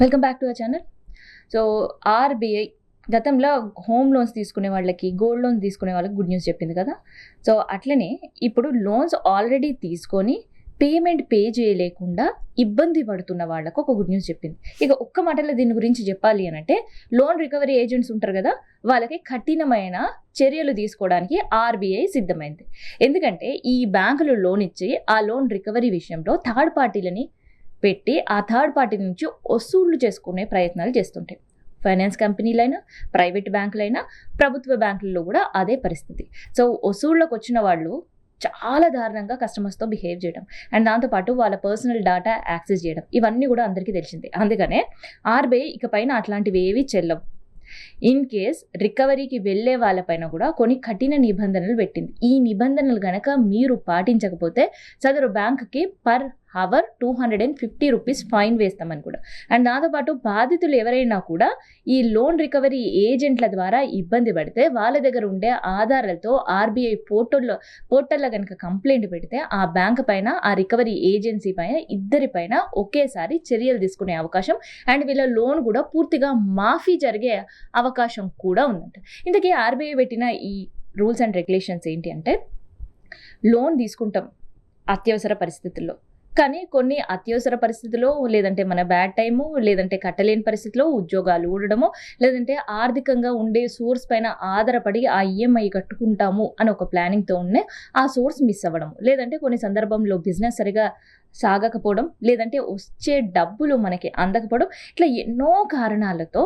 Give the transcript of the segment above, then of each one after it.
Welcome back to our channel. So RBI గతంలో home loans తీసుకునే వాళ్ళకి, గోల్డ్ లోన్స్ తీసుకునే వాళ్ళకి గుడ్ న్యూస్ చెప్పింది కదా. సో అట్లనే ఇప్పుడు లోన్స్ ఆల్రెడీ తీసుకొని పేమెంట్ పే చేయలేకుండా ఇబ్బంది పడుతున్న వాళ్ళకు ఒక గుడ్ న్యూస్ చెప్పింది. ఇక ఒక్క మాటలో దీని గురించి చెప్పాలి అని అంటే, లోన్ రికవరీ ఏజెంట్స్ ఉంటారు కదా, వాళ్ళకి కఠినమైన చర్యలు తీసుకోవడానికి ఆర్బీఐ సిద్ధమైంది. ఎందుకంటే ఈ బ్యాంకులు లోన్ ఇచ్చి ఆ లోన్ రికవరీ విషయంలో థర్డ్ పార్టీలని పెట్టి ఆ థర్డ్ పార్టీ నుంచి వసూళ్లు చేసుకునే ప్రయత్నాలు చేస్తుంటాయి. ఫైనాన్స్ కంపెనీలైనా, ప్రైవేట్ బ్యాంకులైనా, ప్రభుత్వ బ్యాంకుల్లో కూడా అదే పరిస్థితి. సో వసూళ్ళకు వచ్చిన వాళ్ళు చాలా దారుణంగా కస్టమర్స్తో బిహేవ్ చేయడం అండ్ దాంతోపాటు వాళ్ళ పర్సనల్ డేటా యాక్సెస్ చేయడం, ఇవన్నీ కూడా అందరికీ తెలిసిందే. అందుకనే ఆర్బీఐ ఇకపైన అట్లాంటివి ఏవి చెల్లవు. ఇన్ కేస్ రికవరీకి వెళ్ళే వాళ్ళపైన కూడా కొన్ని కఠిన నిబంధనలు పెట్టింది. ఈ నిబంధనలు గనక మీరు పాటించకపోతే సదరు బ్యాంక్కి పర్ అవర్ 250 రూపీస్ ఫైన్ వేస్తామని కూడా. అండ్ దాంతోపాటు బాధితులు ఎవరైనా కూడా ఈ లోన్ రికవరీ ఏజెంట్ల ద్వారా ఇబ్బంది పడితే వాళ్ళ దగ్గర ఉండే ఆధారాలతో ఆర్బీఐ పోర్టల్లో కనుక కంప్లైంట్ పెడితే ఆ బ్యాంక్ పైన, ఆ రికవరీ ఏజెన్సీ పైన, ఇద్దరిపైన ఒకేసారి చర్యలు తీసుకునే అవకాశం అండ్ వీళ్ళ లోన్ కూడా పూర్తిగా మాఫీ జరిగే అవకాశం కూడా ఉందంట. ఇంతకీ ఆర్బీఐ పెట్టిన ఈ రూల్స్ అండ్ రెగ్యులేషన్స్ ఏంటి అంటే, లోన్ తీసుకుంటాం అత్యవసర పరిస్థితుల్లో, కానీ కొన్ని అత్యవసర పరిస్థితుల్లో, లేదంటే మన బ్యాడ్ టైము, లేదంటే కట్టలేని పరిస్థితిలో ఉద్యోగాలు ఊడడము, లేదంటే ఆర్థికంగా ఉండే సోర్స్ పైన ఆధారపడి ఆ ఈఎంఐ కట్టుకుంటాము అని ఒక ప్లానింగ్తో ఉండే ఆ సోర్స్ మిస్ అవ్వడం, లేదంటే కొన్ని సందర్భంలో బిజినెస్ సరిగా సాగకపోవడం, లేదంటే వచ్చే డబ్బులు మనకి అందకపోవడం, ఇట్లా ఎన్నో కారణాలతో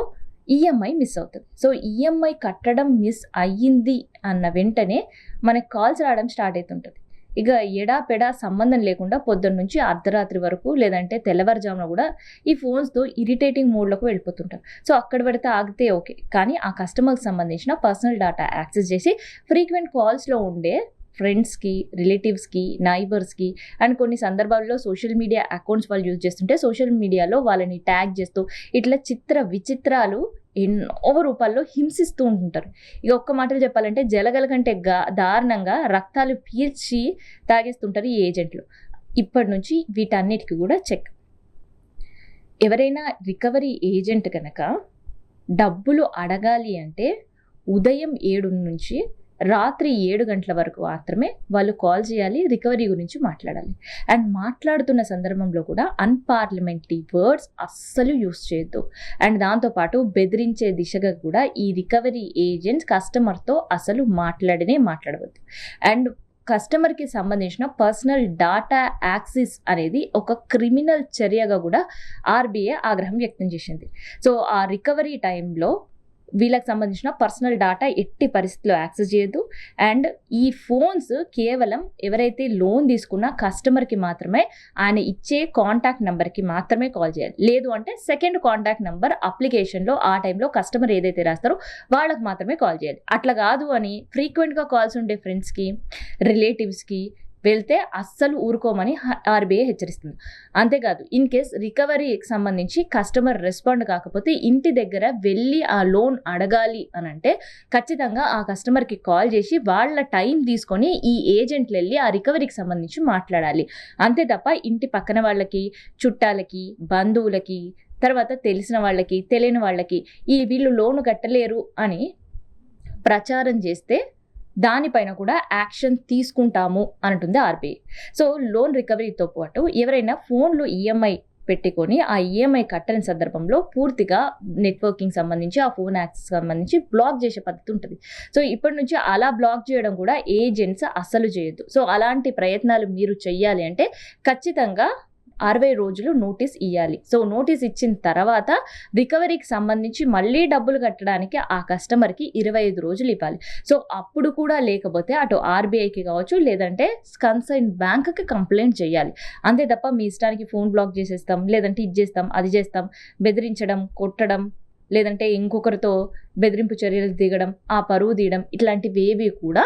ఈఎంఐ మిస్ అవుతుంది. సో ఈఎంఐ కట్టడం మిస్ అయ్యింది అన్న వెంటనే మనకి కాల్స్ రావడం స్టార్ట్ అవుతుంటుంది. ఇక ఎడాపెడా సంబంధం లేకుండా పొద్దున్న నుంచి అర్ధరాత్రి వరకు, లేదంటే తెల్లవారుజామున కూడా ఈ ఫోన్స్తో ఇరిటేటింగ్ మోడ్లోకి వెళ్ళిపోతుంటారు. సో అక్కడ పడితే ఆగితే ఓకే, కానీ ఆ కస్టమర్కి సంబంధించిన పర్సనల్ డేటా యాక్సెస్ చేసి ఫ్రీక్వెంట్ కాల్స్లో ఉండే ఫ్రెండ్స్కి, రిలేటివ్స్కి, నైబర్స్కి అండ్ కొన్ని సందర్భాల్లో సోషల్ మీడియా అకౌంట్స్ వాళ్ళు యూజ్ చేస్తుంటే సోషల్ మీడియాలో వాళ్ళని ట్యాగ్ చేస్తూ ఇట్లా విచిత్రాలు ఎన్నో రూపాల్లో హింసిస్తూ ఉంటుంటారు. ఇక ఒక్క మాటలు చెప్పాలంటే జలగల కంటే దారుణంగా రక్తాలు పీల్చి తాగేస్తుంటారు ఈ ఏజెంట్లు. ఇప్పటి నుంచి వీటన్నిటికీ కూడా చెక్. ఎవరైనా రికవరీ ఏజెంట్ కనుక డబ్బులు అడగాలి అంటే ఉదయం 7 నుంచి రాత్రి 7 గంటల వరకు మాత్రమే వాళ్ళు కాల్ చేయాలి, రికవరీ గురించి మాట్లాడాలి. అండ్ మాట్లాడుతున్న సందర్భంలో కూడా అన్పార్లమెంటరీ వర్డ్స్ అస్సలు యూస్ చేయొద్దు. అండ్ దాంతోపాటు బెదిరించే దిశగా కూడా ఈ రికవరీ ఏజెంట్స్ కస్టమర్తో అసలు మాట్లాడవద్దు. అండ్ కస్టమర్కి సంబంధించిన పర్సనల్ డాటా యాక్సెస్ అనేది ఒక క్రిమినల్ చర్యగా కూడా ఆర్బీఐ ఆగ్రహం వ్యక్తం చేసింది. సో ఆ రికవరీ టైంలో వీళ్ళకి సంబంధించిన పర్సనల్ డాటా ఎట్టి పరిస్థితుల్లో యాక్సెస్ చేయొద్దు. అండ్ ఈ ఫోన్స్ కేవలం ఎవరైతే లోన్ తీసుకున్న కస్టమర్కి మాత్రమే, ఆయన ఇచ్చే కాంటాక్ట్ నెంబర్కి మాత్రమే కాల్ చేయాలి. లేదు అంటే సెకండ్ కాంటాక్ట్ నెంబర్ అప్లికేషన్లో ఆ టైంలో కస్టమర్ ఏదైతే రాస్తారో వాళ్ళకి మాత్రమే కాల్ చేయాలి. అట్లా కాదు అని ఫ్రీక్వెంట్గా కాల్స్ ఉండే ఫ్రెండ్స్కి, రిలేటివ్స్కి వెళ్తే అస్సలు ఊరుకోమని ఆర్బీఐ హెచ్చరిస్తుంది. అంతేకాదు, ఇన్ కేస్ రికవరీకి సంబంధించి కస్టమర్ రెస్పాండ్ కాకపోతే ఇంటి దగ్గర వెళ్ళి ఆ లోన్ అడగాలి అని అంటే ఖచ్చితంగా ఆ కస్టమర్కి కాల్ చేసి వాళ్ళ టైం తీసుకొని ఈ ఏజెంట్లు వెళ్ళి ఆ రికవరీకి సంబంధించి మాట్లాడాలి. అంతే తప్ప ఇంటి పక్కన వాళ్ళకి, చుట్టాలకి, బంధువులకి, తర్వాత తెలిసిన వాళ్ళకి, తెలియని వాళ్ళకి వీళ్ళు లోను కట్టలేరు అని ప్రచారం చేస్తే దానిపైన కూడా యాక్షన్ తీసుకుంటాము అంటుంది ఆర్బీఐ. సో లోన్ రికవరీతో పాటు ఎవరైనా ఫోన్లో ఈఎంఐ పెట్టుకొని ఆ ఈఎంఐ కట్టని సందర్భంలో పూర్తిగా నెట్వర్కింగ్ సంబంధించి, ఆ ఫోన్ యాక్సెస్ సంబంధించి బ్లాక్ చేసే పద్ధతి ఉంటుంది. సో ఇప్పటి నుంచి అలా బ్లాక్ చేయడం కూడా ఏజెంట్స్ అస్సలు చేయొద్దు. సో అలాంటి ప్రయత్నాలు మీరు చెయ్యాలి అంటే ఖచ్చితంగా 60 రోజులు నోటీస్ ఇవ్వాలి. సో నోటీస్ ఇచ్చిన తర్వాత రికవరీకి సంబంధించి మళ్ళీ డబ్బులు కట్టడానికి ఆ కస్టమర్కి 25 రోజులు ఇవ్వాలి. సో అప్పుడు కూడా లేకపోతే అటు ఆర్బీఐకి కావచ్చు, లేదంటే కన్సర్న్ బ్యాంక్కి కంప్లైంట్ చేయాలి. అంతే తప్ప మీ ఇష్టానికి ఫోన్ బ్లాక్ చేసేస్తాం, లేదంటే ఇది చేస్తాం, అది చేస్తాం, బెదిరించడం, కొట్టడం, లేదంటే ఇంకొకరితో బెదిరింపు చర్యలు దిగడం, ఆ పరువు తీయడం, ఇట్లాంటివి ఏవి కూడా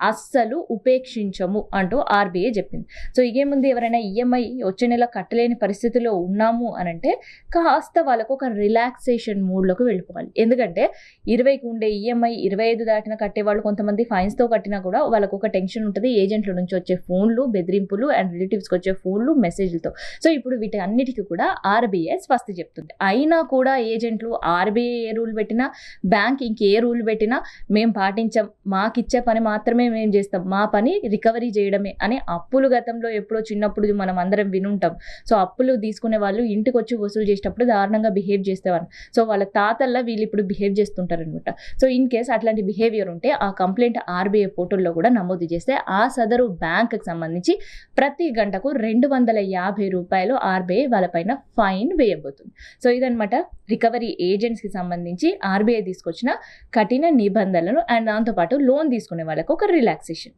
అస్సలు ఉపేక్షించము అంటూ ఆర్బీఐ చెప్పింది. సో ఇదేముంది, ఎవరైనా ఈఎంఐ వచ్చే నెల కట్టలేని పరిస్థితిలో ఉన్నాము అనంటే కాస్త వాళ్ళకు ఒక రిలాక్సేషన్ మూడ్లోకి వెళ్ళిపోవాలి. ఎందుకంటే 20కి ఉండే ఈఎంఐ 25 దాటిన కట్టేవాళ్ళు కొంతమంది ఫైన్స్తో కట్టినా కూడా వాళ్ళకు ఒక టెన్షన్ ఉంటుంది. ఏజెంట్ల నుంచి వచ్చే ఫోన్లు, బెదిరింపులు అండ్ రిలేటివ్స్కి వచ్చే ఫోన్లు, మెసేజ్లతో. సో ఇప్పుడు వీటి అన్నిటికీ కూడా ఆర్బీఐ స్వస్తి చెప్తుంది. అయినా కూడా ఏజెంట్లు ఆర్బీఐ ఏ రూల్ పెట్టినా, బ్యాంక్ ఇంకే రూల్ పెట్టినా మేము పాటించాం, మాకిచ్చే పని మాత్రమే మేము చేస్తాం, మా పని రికవరీ చేయడమే అని అప్పులు గతంలో ఎప్పుడో చిన్నప్పుడు మనం అందరం వినుంటాం. సో అప్పులు తీసుకునే వాళ్ళు ఇంటికి వచ్చి వసూలు చేసేటప్పుడు దారుణంగా బిహేవ్ చేసేవారు. సో వాళ్ళ తాతల్లా వీళ్ళు ఇప్పుడు బిహేవ్ చేస్తుంటారు అనమాట. సో ఇన్ కేస్ అట్లాంటి బిహేవియర్ ఉంటే ఆ కంప్లైంట్ ఆర్బీఐ పోర్టల్లో కూడా నమోదు చేస్తే ఆ సదరు బ్యాంక్కి సంబంధించి ప్రతి గంటకు 250 రూపాయలు ఆర్బీఐ వాళ్ళపైన ఫైన్ వేయబోతుంది. సో ఇదనమాట రికవరీ ఏజెంట్స్కి సంబంధించి ఆర్బీఐ తీసుకొచ్చిన కఠిన నిబంధనలు అండ్ దాంతోపాటు లోన్ తీసుకునే వాళ్ళకు ఒక రిలాక్సేషన్.